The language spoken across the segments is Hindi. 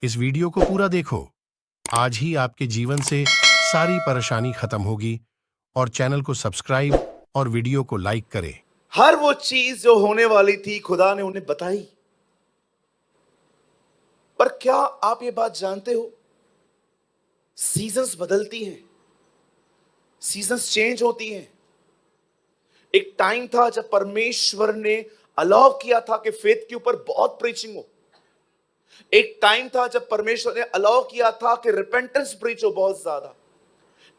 इस वीडियो को पूरा देखो। आज ही आपके जीवन से सारी परेशानी खत्म होगी और चैनल को सब्सक्राइब और वीडियो को लाइक करें। हर वो चीज जो होने वाली थी खुदा ने उन्हें बताई। पर क्या आप ये बात जानते हो, सीजन्स बदलती हैं, सीजन्स चेंज होती हैं। एक टाइम था जब परमेश्वर ने अलाउ किया था कि फेथ के ऊपर बहुत प्रीचिंग हो। एक टाइम था जब परमेश्वर ने अलाउ किया था कि रिपेंटेंस प्रीच हो बहुत ज्यादा।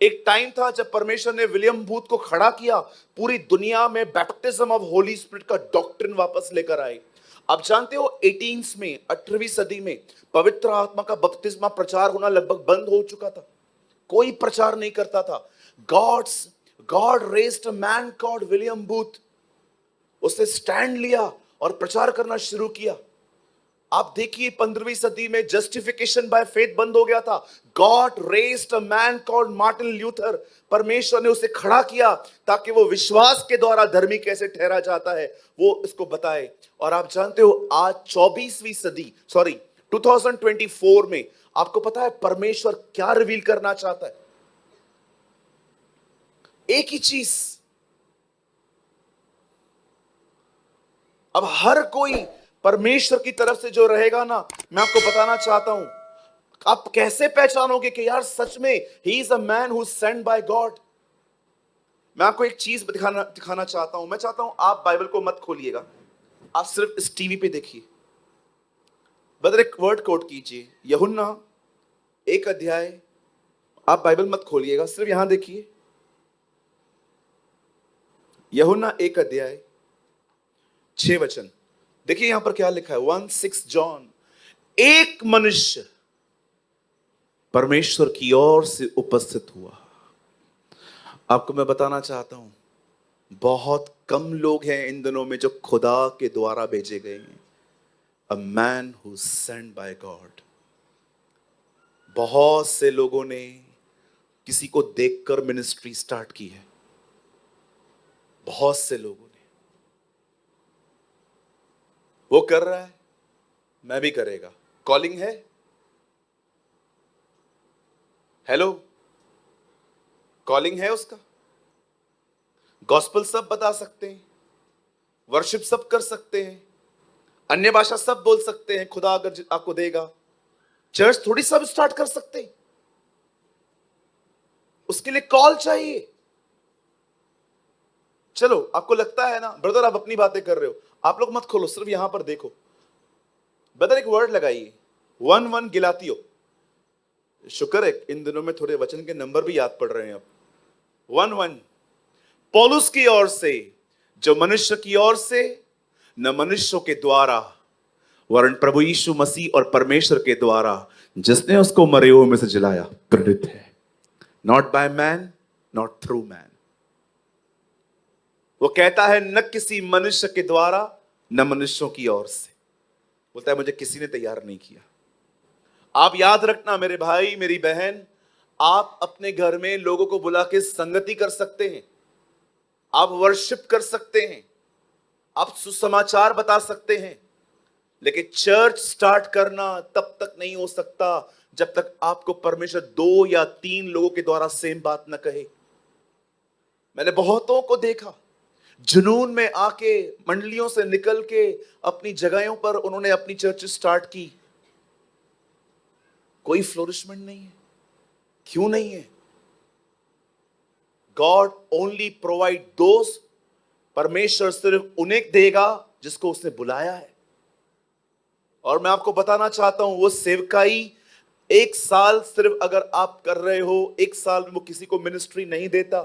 एक टाइम था जब परमेश्वर ने विलियम बूथ को खड़ा किया, पूरी दुनिया में बैप्टिज्म ऑफ होली स्पिरिट का डॉक्ट्रिन वापस लेकर आए। आप जानते हो 18 में 18वीं सदी में पवित्र आत्मा का बपतिस्मा प्रचार होना लगभग बंद हो चुका था। कोई प्रचार नहीं करता था। God raised a man called William booth. उसने स्टैंड लिया और प्रचार करना शुरू किया। आप देखिए 15वीं सदी में जस्टिफिकेशन बाय फेथ बंद हो गया था। God raised a man called Martin Luther. परमेश्वर ने उसे खड़ा किया ताकि वो विश्वास के द्वारा धर्मी कैसे ठहरा जाता है वो इसको बताए। और आप जानते हो आज 24वीं सदी 2024 में आपको पता है परमेश्वर क्या रिवील करना चाहता है? एक ही चीज। अब हर कोई परमेश्वर की तरफ से जो रहेगा ना, मैं आपको बताना चाहता हूं, आप कैसे पहचानोगे कि यार सच में he is a man who sent by God. मैं आपको एक चीज दिखाना चाहता हूं। मैं चाहता हूं आप बाइबल को मत खोलिएगा, आप सिर्फ इस टीवी पे देखिए। बदर एक वर्ड कोट कीजिए, यूहन्ना 1 अध्याय। आप बाइबल मत खोलिएगा, सिर्फ यहां देखिए। यूहन्ना 1 अध्याय 6 वचन देखिए। यहां पर क्या लिखा है? 1:6 जॉन। एक मनुष्य परमेश्वर की ओर से उपस्थित हुआ। आपको मैं बताना चाहता हूं, बहुत कम लोग हैं इन दिनों में जो खुदा के द्वारा भेजे गए हैं। A man who sent by God. बहुत से लोगों ने किसी को देखकर मिनिस्ट्री स्टार्ट की है। बहुत से लोगों ने। वो कर रहा है, मैं भी करेगा। कॉलिंग है। हेलो, कॉलिंग है उसका। गॉस्पेल सब बता सकते हैं, वर्शिप सब कर सकते हैं, अन्य भाषा सब बोल सकते हैं, खुदा अगर आपको देगा। चर्च थोड़ी सब स्टार्ट कर सकते हैं, उसके लिए कॉल चाहिए। चलो, आपको लगता है ना ब्रदर आप अपनी बातें कर रहे हो, आप लोग मत खोलो, सिर्फ यहां पर देखो। ब्रदर एक वर्ड लगाइए, 1:1 गिलातियो। शुक्र है इन दिनों में थोड़े वचन के नंबर भी याद पड़ रहे हैं। अब 1:1 पौलुस की ओर से, जो मनुष्य की ओर से, न मनुष्यों के द्वारा, वरन प्रभु यीशु मसीह और परमेश्वर के द्वारा जिसने उसको मरे हुए में से जिलाया, प्रेरित है। Not by man, not through man. वो कहता है न किसी मनुष्य के द्वारा, न मनुष्यों की ओर से। बोलता है मुझे किसी ने तैयार नहीं किया। आप याद रखना मेरे भाई मेरी बहन, आप अपने घर में लोगों को बुला के संगति कर सकते हैं, आप वर्शिप कर सकते हैं, आप सुसमाचार बता सकते हैं, लेकिन चर्च स्टार्ट करना तब तक नहीं हो सकता जब तक आपको परमेश्वर 2 या 3 लोगों के द्वारा सेम बात न कहे। मैंने बहुतों को देखा, जुनून में आके मंडलियों से निकल के अपनी जगहों पर उन्होंने अपनी चर्च स्टार्ट की। कोई फ्लोरिशमेंट नहीं है। क्यों नहीं है? God only provide those. परमेश्वर सिर्फ उन्हें देगा जिसको उसने बुलाया है। और मैं आपको बताना चाहता हूं, वो सेवकाई 1 साल सिर्फ अगर आप कर रहे हो, 1 साल में वो किसी को मिनिस्ट्री नहीं देता।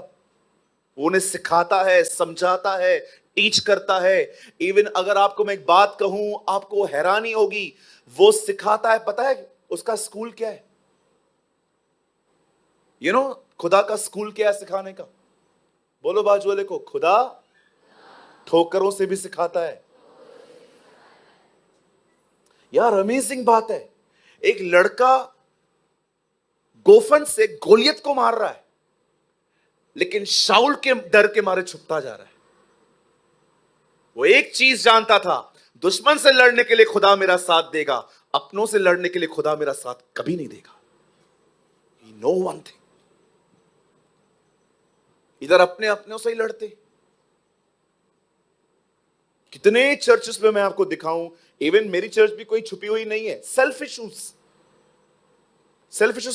वो उन्हें सिखाता है, समझाता है, टीच करता है। इवन अगर आपको मैं एक बात कहूं, आपको हैरानी होगी, वो सिखाता है। पता है उसका स्कूल क्या है? खुदा का स्कूल क्या है सिखाने का? बोलो बाजू वाले को, खुदा ठोकरों से भी सिखाता है। यार अमेजिंग बात है। एक लड़का गोफन से गोलियत को मार रहा है, लेकिन शाऊल के डर के मारे छुपता जा रहा है। वो एक चीज जानता था, दुश्मन से लड़ने के लिए खुदा मेरा साथ देगा, अपनों से लड़ने के लिए खुदा मेरा साथ कभी नहीं देगा। He know one thing. इधर अपने अपनों से ही लड़ते। कितने चर्चेस में मैं आपको दिखाऊं, इवन मेरी चर्च भी कोई छुपी हुई नहीं है। सेल्फ इश्यूज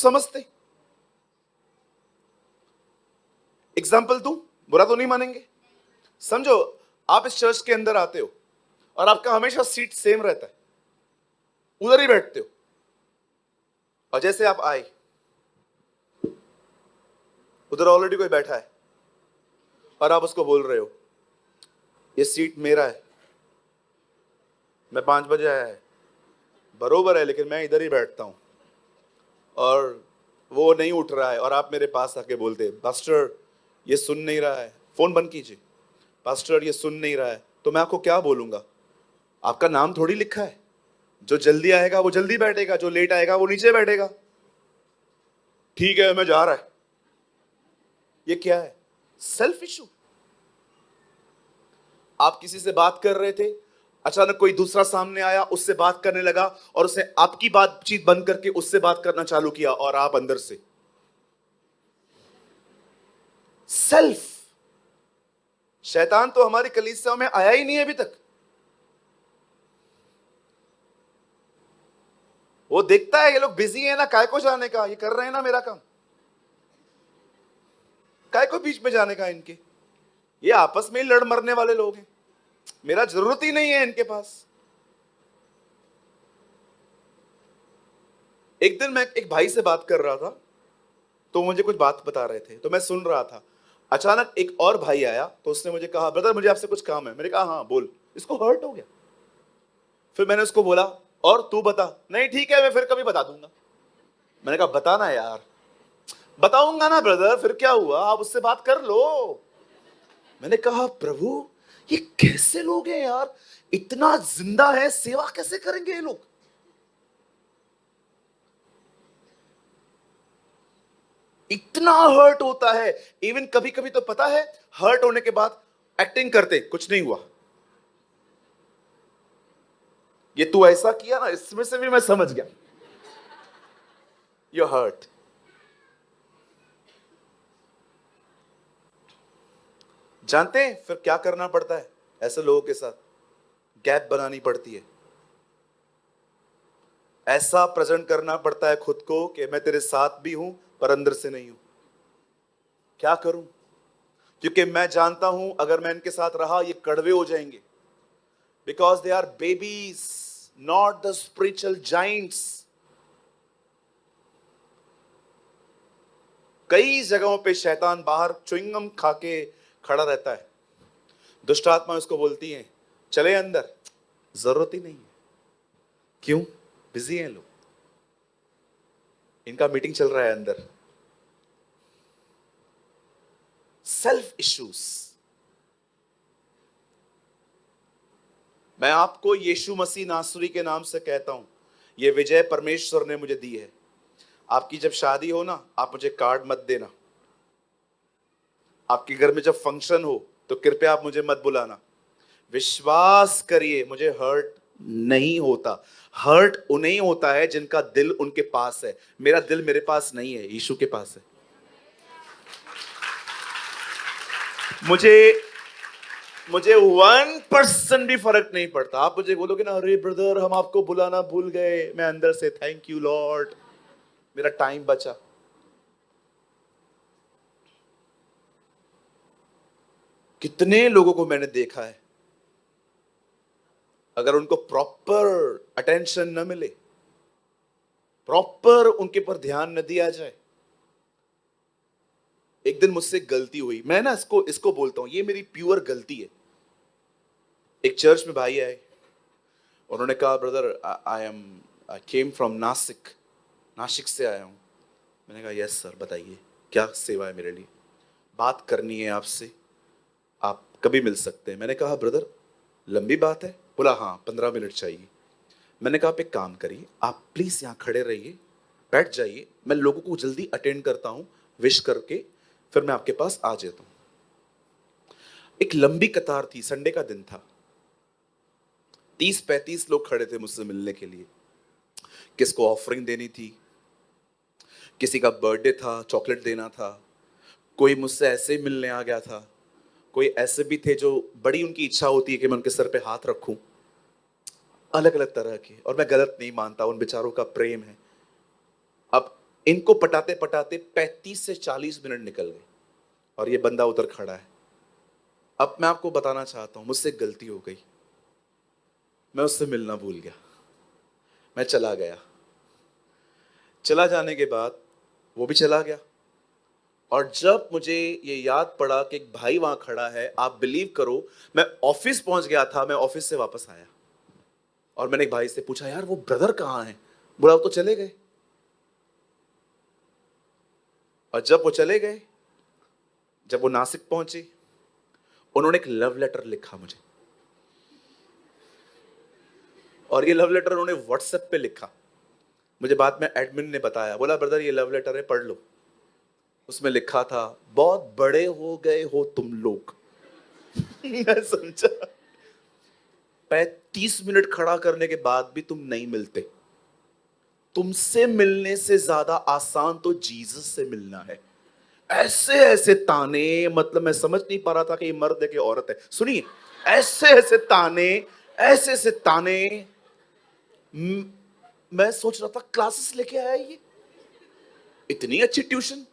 समझते। एग्जाम्पल दूं, बुरा तो नहीं मानेंगे। समझो आप इस चर्च के अंदर आते हो और आपका हमेशा सीट सेम रहता है, उधर ही बैठते हो, और जैसे आप आए, उधर ऑलरेडी कोई बैठा है और आप उसको बोल रहे हो ये सीट मेरा है, मैं 5 बजे आया है, बरोबर है, लेकिन मैं इधर ही बैठता हूं, और वो नहीं उठ रहा है, और आप मेरे पास आके बोलते पास्टर ये सुन नहीं रहा है, फोन बंद कीजिए, पास्टर ये सुन नहीं रहा है, तो मैं आपको क्या बोलूंगा? आपका नाम थोड़ी लिखा है। जो जल्दी आएगा वो जल्दी बैठेगा, जो लेट आएगा वो नीचे बैठेगा। ठीक है मैं जा रहा है। ये क्या है? Self issue. आप किसी से बात कर रहे थे, अचानक कोई दूसरा सामने आया, उससे बात करने लगा, और उसने आपकी बातचीत बंद करके उससे बात करना चालू किया, और आप अंदर से सेल्फ। शैतान तो हमारी कलीसिया में आया ही नहीं है अभी तक। वो देखता है ये लोग बिजी है ना, काय को जाने का, ये कर रहे हैं ना मेरा काम, काय को बीच में जाने का इनके, ये आपस में ही लड़ मरने वाले लोग हैं, मेरा जरूरत ही नहीं है इनके पास। एक दिन मैं एक भाई से बात कर रहा था, तो मुझे कुछ बात बता रहे थे, तो मैं सुन रहा था। अचानक एक और भाई आया, तो उसने मुझे कहा ब्रदर मुझे आपसे कुछ काम है। मैंने कहा हाँ बोल। इसको हर्ट हो गया। फिर मैंने उसको बोला और तू बता। नहीं ठीक है मैं फिर कभी बता दूंगा। मैंने कहा बताना यार। बताऊंगा ना ब्रदर, फिर क्या हुआ, आप उससे बात कर लो। मैंने कहा प्रभु ये कैसे लोग हैं यार, इतना जिंदा है, सेवा कैसे करेंगे ये लोग? इतना हर्ट होता है। इवन कभी कभी तो पता है, हर्ट होने के बाद एक्टिंग करते कुछ नहीं हुआ। ये तू ऐसा किया ना, इसमें से भी मैं समझ गया यू हर्ट। जानते हैं फिर क्या करना पड़ता है ऐसे लोगों के साथ? गैप बनानी पड़ती है। ऐसा प्रेजेंट करना पड़ता है खुद को कि मैं तेरे साथ भी हूं पर अंदर से नहीं हूं। क्या करूं? क्योंकि मैं जानता हूं अगर मैं इनके साथ रहा ये कड़वे हो जाएंगे, because they are babies, not the spiritual giants. कई जगहों पे शैतान बाहर च्युइंगम खा के खड़ा रहता है, दुष्ट आत्मा उसको बोलती है चले अंदर, जरूरत ही नहीं है। क्यों? बिजी हैं लोग, इनका मीटिंग चल रहा है अंदर। Self issues. मैं आपको यीशु मसीह नासरी के नाम से कहता हूं, यह विजय परमेश्वर ने मुझे दी है। आपकी जब शादी हो ना, आप मुझे कार्ड मत देना। आपके घर में जब फंक्शन हो तो कृपया आप मुझे मत बुलाना। विश्वास करिए मुझे हर्ट नहीं होता। हर्ट उन्हें होता है जिनका दिल उनके पास है। मेरा दिल मेरे पास नहीं है, यीशु के पास है। मुझे 1% भी फर्क नहीं पड़ता। आप मुझे बोलोगे ना अरे ब्रदर हम आपको बुलाना भूल गए, मैं अंदर से थैंक यू लॉर्ड, मेरा टाइम बचा। कितने लोगों को मैंने देखा है, अगर उनको प्रॉपर अटेंशन न मिले, प्रॉपर उनके पर ध्यान न दिया जाए। एक दिन मुझसे गलती हुई, मैं ना इसको बोलता हूं ये मेरी प्योर गलती है। एक चर्च में भाई आए, उन्होंने कहा brother I came from Nashik, Nashik से आया हूं। मैंने कहा यस सर बताइए क्या सेवा है मेरे लिए, बात करनी है आपसे, आप कभी मिल सकते हैं। मैंने कहा ब्रदर लंबी बात है? बोला हाँ 15 मिनट चाहिए। मैंने कहा आप एक काम करिए, आप प्लीज यहां खड़े रहिए, बैठ जाइए, मैं लोगों को जल्दी अटेंड करता हूं, विश करके फिर मैं आपके पास आ जाता हूं। एक लंबी कतार थी, संडे का दिन था, 30-35 लोग खड़े थे मुझसे मिलने के लिए। किसको ऑफरिंग देनी थी, किसी का बर्थडे था, चॉकलेट देना था, कोई मुझसे ऐसे ही मिलने आ गया था, कोई ऐसे भी थे जो बड़ी उनकी इच्छा होती है कि मैं उनके सर पे हाथ रखूं, अलग अलग तरह के। और मैं गलत नहीं मानता, उन बेचारों का प्रेम है। अब इनको पटाते पटाते 35 से 40 मिनट निकल गए और ये बंदा उधर खड़ा है। अब मैं आपको बताना चाहता हूं, मुझसे गलती हो गई, मैं उससे मिलना भूल गया, मैं चला गया। चला जाने के बाद वो भी चला गया। और जब मुझे ये याद पड़ा कि एक भाई वहां खड़ा है, आप बिलीव करो, मैं ऑफिस पहुंच गया था, मैं ऑफिस से वापस आया और मैंने एक भाई से पूछा, यार वो ब्रदर कहाँ हैं? बोला वो तो चले गए। और जब वो चले गए, जब वो नासिक पहुंचे, उन्होंने एक लव लेटर लिखा मुझे। और ये लव लेटर उन्होंने व्हाट्सएप पे लिखा। मुझे बाद में एडमिन ने बताया, बोला ब्रदर ये लव लेटर है, पढ़ लो। उसमें लिखा था, बहुत बड़े हो गए हो तुम लोग। मैं समझा, 35 मिनट खड़ा करने के बाद भी तुम नहीं मिलते। तुमसे मिलने से ज्यादा आसान तो जीसस से मिलना है। ऐसे ऐसे ताने, मतलब मैं समझ नहीं पा रहा था कि ये मर्द है कि औरत है। सुनिए, ऐसे ऐसे ताने, ऐसे ऐसे ताने। म- मैं सोच रहा था क्लासेस लेके आया ये, इतनी अच्छी ट्यूशन।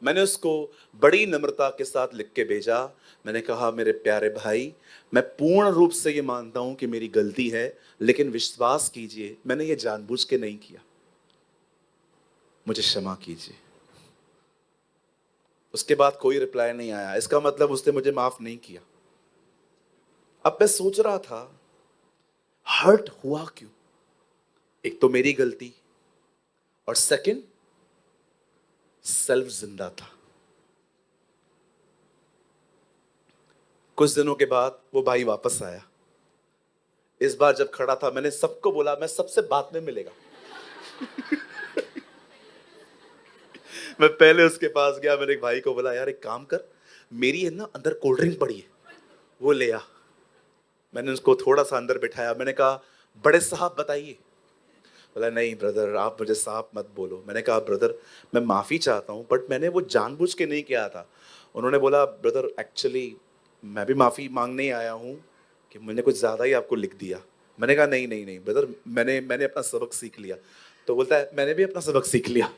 मैंने उसको बड़ी नम्रता के साथ लिख के भेजा। मैंने कहा, मेरे प्यारे भाई, मैं पूर्ण रूप से ये मानता हूं कि मेरी गलती है, लेकिन विश्वास कीजिए मैंने ये जानबूझ के नहीं किया, मुझे क्षमा कीजिए। उसके बाद कोई रिप्लाई नहीं आया। इसका मतलब उसने मुझे माफ नहीं किया। अब मैं सोच रहा था, हर्ट हुआ क्यों? एक तो मेरी गलती, और सेकंड सेल्फ जिंदा था। कुछ दिनों के बाद वो भाई वापस आया। इस बार जब खड़ा था, मैंने सबको बोला मैं सबसे बाद में मिलेगा। मैं पहले उसके पास गया, मैंने एक भाई को बोला, यार एक काम कर, मेरी है ना अंदर कोल्ड ड्रिंक पड़ी है, वो ले आ। मैंने उसको थोड़ा सा अंदर बिठाया, मैंने कहा, बड़े साहब बताइए। बोला, नहीं ब्रदर आप मुझे साहब मत बोलो। मैंने कहा, ब्रदर मैं माफी चाहता हूँ, बट मैंने वो जानबूझ के नहीं किया था। उन्होंने बोला, ब्रदर एक्चुअली मैं भी माफी मांगने ही आया हूँ कि मैंने कुछ ज्यादा ही आपको लिख दिया। मैंने कहा, नहीं नहीं नहीं ब्रदर, मैंने मैंने अपना सबक सीख लिया। तो बोलता है, मैंने भी अपना सबक सीख लिया।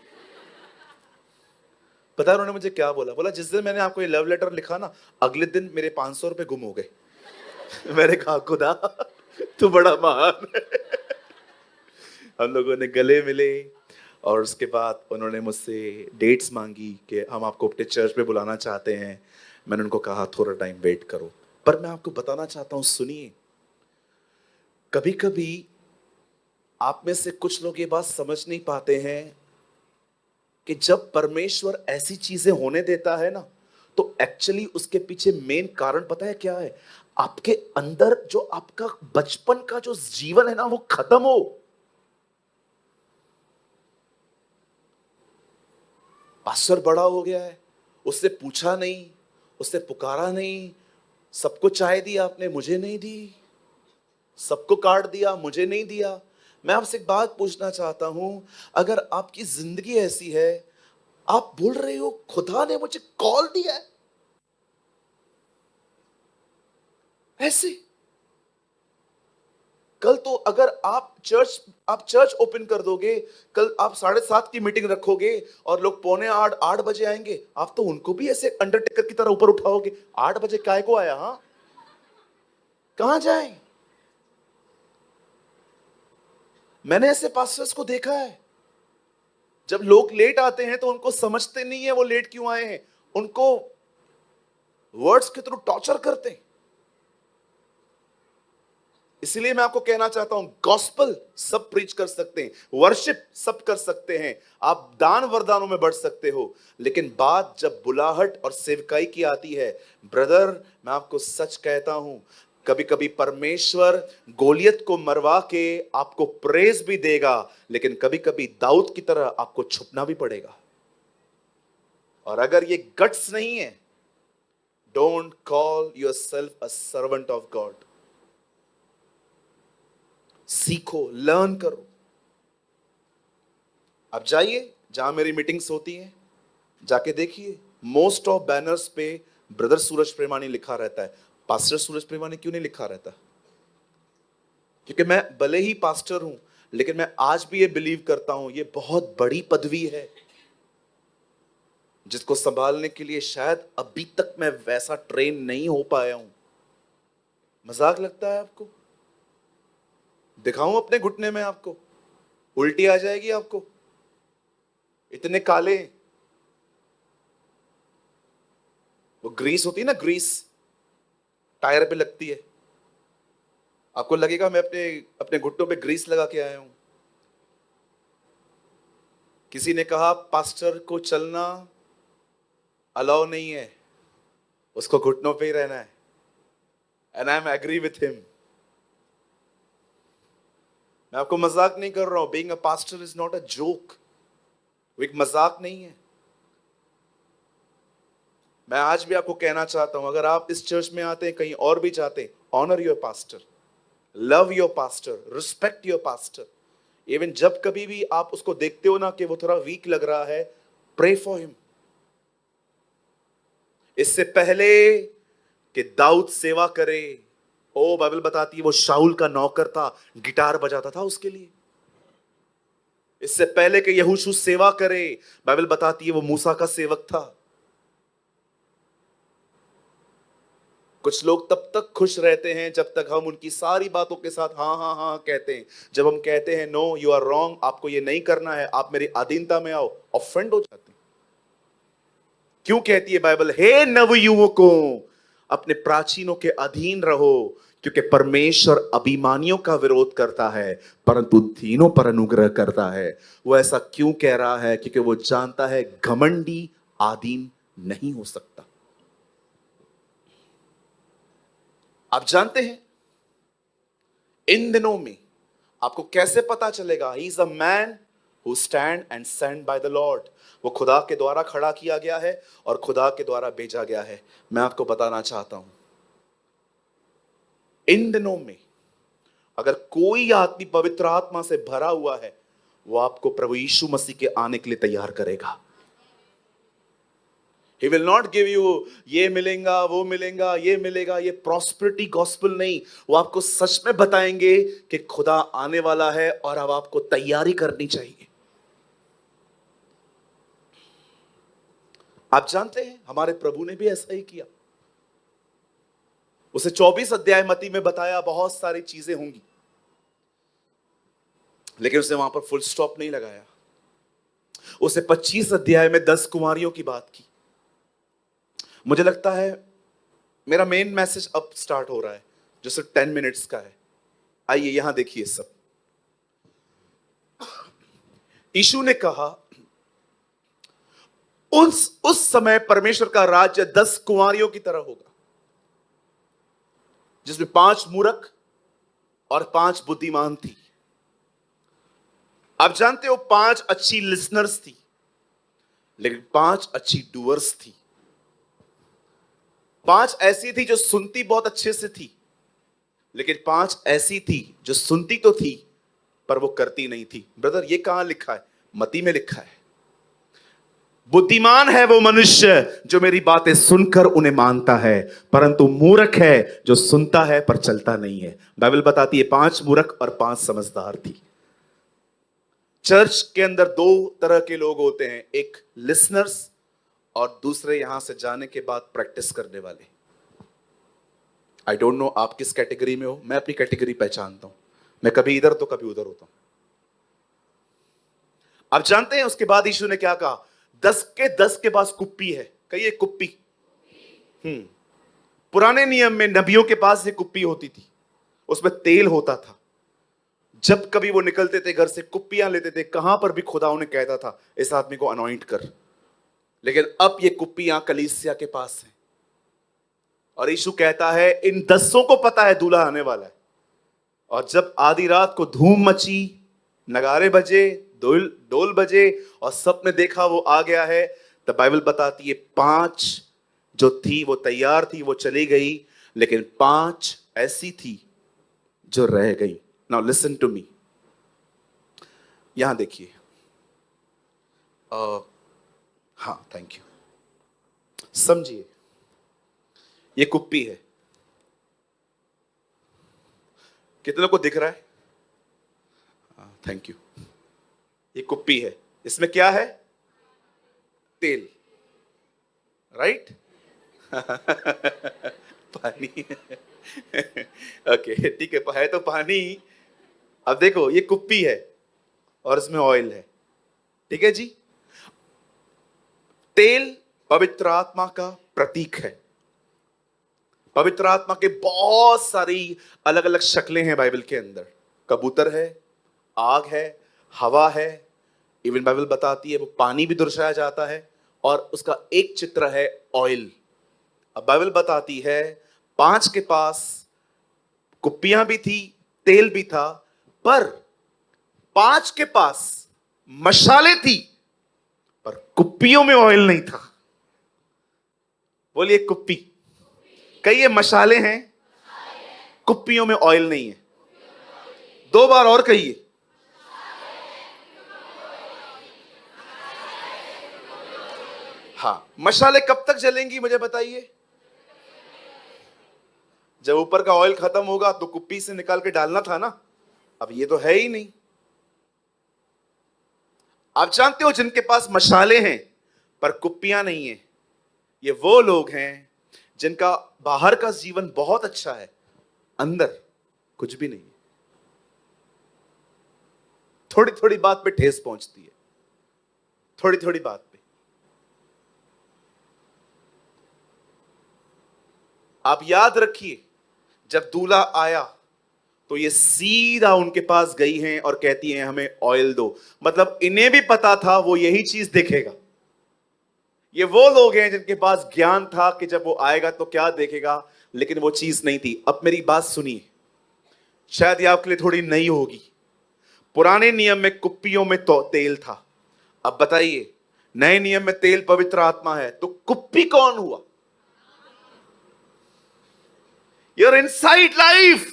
पता है उन्होंने मुझे क्या बोला? बोला, जिस दिन मैंने आपको ये लव लेटर लिखा ना, अगले दिन मेरे 500 रुपए गुम हो गए। मैंने कहा, खुदा तू बड़ा महान है। हम लोगों ने गले मिले और उसके बाद उन्होंने मुझसे डेट्स मांगी कि हम आपको अपने चर्च में बुलाना चाहते हैं। मैंने उनको कहा, थोड़ा टाइम वेट करो। पर मैं आपको बताना चाहता हूं, सुनिए, कभी कभी आप में से कुछ लोग ये बात समझ नहीं पाते हैं कि जब परमेश्वर ऐसी चीजें होने देता है ना, तो एक्चुअली उसके पीछे मेन कारण पता है क्या है? आपके अंदर जो आपका बचपन का जो जीवन है ना, वो खत्म हो। पास्टर बड़ा हो गया है, उससे पूछा नहीं, उससे पुकारा नहीं, सबको चाय दी आपने, मुझे नहीं दी। सबको कार्ड दिया, मुझे नहीं दिया। मैं आपसे एक बात पूछना चाहता हूं, अगर आपकी जिंदगी ऐसी है, आप बोल रहे हो खुदा ने मुझे कॉल दिया है, ऐसे कल तो अगर आप चर्च ओपन कर दोगे, कल आप 7:30 की मीटिंग रखोगे और लोग 7:45 8 बजे आएंगे, आप तो उनको भी ऐसे अंडरटेकर की तरह ऊपर उठाओगे। 8 बजे काय को आया? हाँ, कहां जाए? मैंने ऐसे पास्टर्स को देखा है, जब लोग लेट आते हैं तो उनको समझते नहीं है वो लेट क्यों आए हैं, उनको वर्ड्स के थ्रू टॉर्चर करते हैं। इसलिए मैं आपको कहना चाहता हूं, गॉस्पल सब प्रीच कर सकते हैं, वर्शिप सब कर सकते हैं, आप दान वरदानों में बढ़ सकते हो, लेकिन बात जब बुलाहट और सेवकाई की आती है, ब्रदर मैं आपको सच कहता हूं, कभी कभी परमेश्वर गोलियत को मरवा के आपको प्रेज भी देगा, लेकिन कभी कभी दाऊद की तरह आपको छुपना भी पड़ेगा। और अगर ये गट्स नहीं है, don't call your self a servant of God. सीखो, लर्न करो। आप जाइए जहां मेरी मीटिंग्स होती हैं, जाके देखिए, मोस्ट ऑफ बैनर्स पे ब्रदर सूरज प्रेमानी लिखा रहता है। पास्टर सूरज प्रेमानी क्यों नहीं लिखा रहता? क्योंकि मैं भले ही पास्टर हूं, लेकिन मैं आज भी ये बिलीव करता हूं, ये बहुत बड़ी पदवी है जिसको संभालने के लिए शायद अभी तक मैं वैसा ट्रेन नहीं हो पाया हूं। मजाक लगता है आपको? दिखाऊं अपने घुटने में आपको? उल्टी आ जाएगी आपको, इतने काले। वो ग्रीस होती है ना, ग्रीस टायर पे लगती है, आपको लगेगा मैं अपने अपने घुटनों पे ग्रीस लगा के आया हूं। किसी ने कहा पास्टर को चलना अलाउ नहीं है, उसको घुटनों पे ही रहना है। And I am agree with him. मैं आपको मजाक नहीं कर रहा हूं। Being a pastor is not a joke, वो एक मजाक नहीं है। मैं आज भी आपको कहना चाहता हूं, अगर आप इस चर्च में आते हैं, कहीं और भी जाते हैं, honour your pastor, love your pastor, respect your pastor. Even जब कभी भी आप उसको देखते हो ना कि वो थोड़ा वीक लग रहा है, प्रे फॉर हिम। इससे पहले कि दाऊद सेवा करे, ओ बाइबल बताती है वो शाऊल का नौकर था, गिटार बजाता था उसके लिए। इससे पहले कि यहोशू सेवा करे, बाइबल बताती है वो मूसा का सेवक था। कुछ लोग तब तक खुश रहते हैं जब तक हम उनकी सारी बातों के साथ हाँ हाँ हाँ कहते हैं। जब हम कहते हैं नो यू आर रॉन्ग, आपको ये नहीं करना है, आप मेरी अधीनता में आओ, ऑफेंड हो जाते हैं। क्यों कहती है बाइबल, हे नवयुवकों अपने प्राचीनों के अधीन रहो, क्योंकि परमेश्वर अभिमानियों का विरोध करता है परंतु दीनों पर अनुग्रह करता है। वो ऐसा क्यों कह रहा है? क्योंकि वो जानता है घमंडी आधीन नहीं हो सकता। आप जानते हैं इन दिनों में आपको कैसे पता चलेगा? He is a man who stand and send by the Lord. वो खुदा के द्वारा खड़ा किया गया है और खुदा के द्वारा भेजा गया है। मैं आपको बताना चाहता हूं, इन दिनों में अगर कोई आदमी पवित्र आत्मा से भरा हुआ है, वो आपको प्रभु यीशु मसीह के आने के लिए तैयार करेगा। He will not give you ये मिलेगा, वो मिलेगा, ये मिलेगा, ये प्रॉस्पेरिटी गॉस्पेल नहीं। वो आपको सच में बताएंगे कि खुदा आने वाला है और अब आपको तैयारी करनी चाहिए। आप जानते हैं हमारे प्रभु ने भी ऐसा ही किया। उसे 24 अध्याय मत्ती में बताया बहुत सारी चीजें होंगी, लेकिन उसने वहां पर फुल स्टॉप नहीं लगाया। उसे 25 अध्याय में 10 कुमारियों की बात की। मुझे लगता है मेरा मेन मैसेज अब स्टार्ट हो रहा है, जो सिर्फ 10 मिनट्स का है। आइए यहां देखिए सब। यीशु ने कहा उस समय परमेश्वर का राज्य 10 कुंवारियों की तरह होगा, जिसमें 5 मूर्ख और 5 बुद्धिमान थी। आप जानते हो 5 अच्छी लिसनर्स थी, लेकिन 5 अच्छी डूअर्स थी। 5 ऐसी थी जो सुनती बहुत अच्छे से थी, लेकिन 5 ऐसी थी जो सुनती तो थी पर वो करती नहीं थी। ब्रदर ये कहां लिखा है? मत्ती में लिखा है। बुद्धिमान है वो मनुष्य जो मेरी बातें सुनकर उन्हें मानता है, परंतु मूर्ख है जो सुनता है पर चलता नहीं है। बाइबल बताती है 5 मूर्ख और 5 समझदार थी। चर्च के अंदर 2 तरह के लोग होते हैं, एक लिसनर्स और दूसरे यहां से जाने के बाद प्रैक्टिस करने वाले। आई डोंट नो आप किस कैटेगरी में हो, मैं अपनी कैटेगरी पहचानता हूं। मैं कभी इधर तो कभी उधर होता हूं। आप जानते हैं उसके बाद यीशु ने क्या कहा? 10 के 10 के पास कुप्पी है। कहिए कुप्पी। पुराने नियम में नबियों के पास एक कुप्पी होती थी, उसमें तेल होता था। जब कभी वो निकलते थे घर से, कुप्पियां लेते थे। कहां पर भी खुदा उन्हें कहता था इस आदमी को अनॉइंट कर। लेकिन अब ये कुप्पियां कलीसिया के पास हैं, और यीशु कहता है इन 10 को पता है दूल्हा आने वाला है। और जब आधी रात को धूम मची, नगारे बजे, डोल बजे और सबने देखा वो आ गया है, तब बाइबल बताती है 5 जो थी वो तैयार थी, वो चली गई, लेकिन 5 ऐसी थी जो रह गई। नाउ लिसन टू मी, यहां देखिए। हाँ, थैंक यू। समझिए, ये कुप्पी है। कितने लोग को दिख रहा है? Thank you. ये कुप्पी है, इसमें क्या है? तेल, राइट? पानी। ओके, ठीक है तो पानी। अब देखो, ये कुप्पी है और इसमें ऑयल है, ठीक है जी। तेल पवित्र आत्मा का प्रतीक है। पवित्र आत्मा के बहुत सारी अलग अलग शक्लें हैं बाइबल के अंदर। कबूतर है, आग है, हवा है, इवन बाइबल बताती है वो पानी भी दर्शाया जाता है, और उसका एक चित्र है ऑयल। अब बाइबल बताती है 5 के पास कुप्पियां भी थी, तेल भी था, पर 5 के पास मशाले थी, पर कुप्पियों में ऑयल नहीं था। बोलिए कुप्पी। कई मशाले हैं, कुप्पियों में ऑयल नहीं है। 2 बार और कहिए। हाँ, मशाले कब तक जलेंगी मुझे बताइए? जब ऊपर का ऑयल खत्म होगा तो कुप्पी से निकाल के डालना था ना। अब ये तो है ही नहीं। आप जानते हो जिनके पास मशाले हैं पर कुप्पियां नहीं है, ये वो लोग हैं जिनका बाहर का जीवन बहुत अच्छा है, अंदर कुछ भी नहीं है। थोड़ी थोड़ी बात पे ठेस पहुंचती है, थोड़ी थोड़ी बात पे। आप याद रखिए, जब दूल्हा आया तो ये सीधा उनके पास गई हैं और कहती हैं हमें ऑयल दो। मतलब इन्हें भी पता था वो यही चीज देखेगा। ये वो लोग हैं जिनके पास ज्ञान था कि जब वो आएगा तो क्या देखेगा, लेकिन वो चीज नहीं थी। अब मेरी बात सुनिए, शायद ये आपके लिए थोड़ी नई होगी। पुराने नियम में कुप्पियों में तो तेल था। अब बताइए, नए नियम में तेल पवित्र आत्मा है, तो कुप्पी कौन हुआ? Your inside life.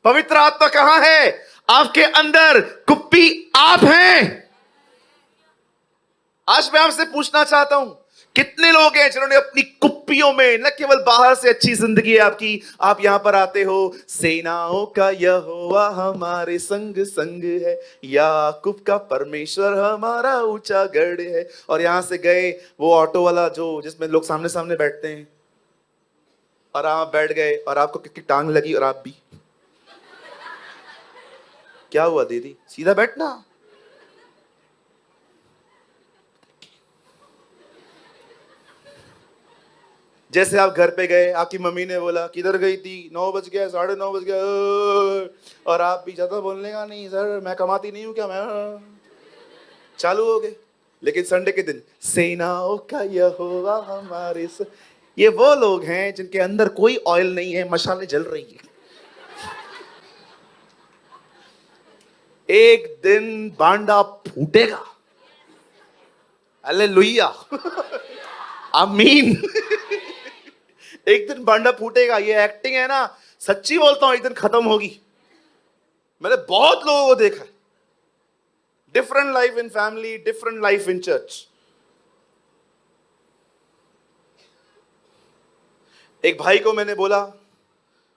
पवित्र आत्मा कहां है? आपके अंदर। कुप्पी आप हैं। आज मैं आपसे पूछना चाहता हूं, कितने लोग हैं जिन्होंने अपनी कुप्पियों में, न केवल बाहर से अच्छी जिंदगी है आपकी, आप यहां पर आते हो, सेनाओं का यहोवा हमारे संग संग है, याकूब का परमेश्वर हमारा ऊंचा गढ़ है, और यहां से गए वो ऑटो वाला जो जिसमें लोग सामने सामने बैठते हैं, और आप बैठ गए और आपको कितनी टांग लगी, और आप भी, क्या हुआ दीदी, सीधा बैठना। जैसे आप घर पे गए, आपकी मम्मी ने बोला किधर गई थी, 9 बज गया, 9:30 बज गया, और आप भी ज्यादा बोलने का नहीं, सर मैं कमाती नहीं हूं क्या, मैं चालू हो गए। लेकिन संडे के दिन सेनाओं का यहोवा हमारे ये वो लोग हैं जिनके अंदर कोई ऑयल नहीं है, मशालें जल रही है। एक दिन बांडा फूटेगा। हालेलुया। आमीन। एक दिन बांडा फूटेगा। ये एक्टिंग है ना, सच्ची बोलता हूं, एक दिन खत्म होगी। मैंने बहुत लोगों को देखा है, different life in family, different life in church. एक भाई को मैंने बोला,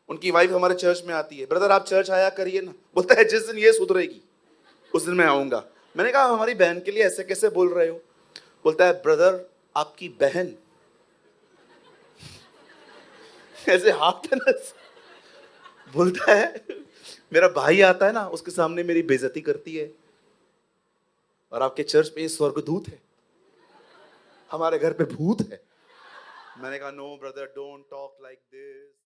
उनकी वाइफ हमारे चर्च में आती है, ब्रदर आप चर्च आया करिए ना। बोलता है जिस दिन ये सुधरेगी उस दिन मैं आऊंगा। मैंने कहा हमारी बहन के लिए ऐसे कैसे बोल रहे हो? बोलता है ब्रदर आपकी बहन, ऐसे हाथ ना, बोलता है मेरा भाई आता है ना, उसके सामने मेरी बेइज्जती करती है, और आपके चर्च में स्वर्गदूत है, हमारे घर पे भूत है। मैंने कहा no brother, don't talk like this.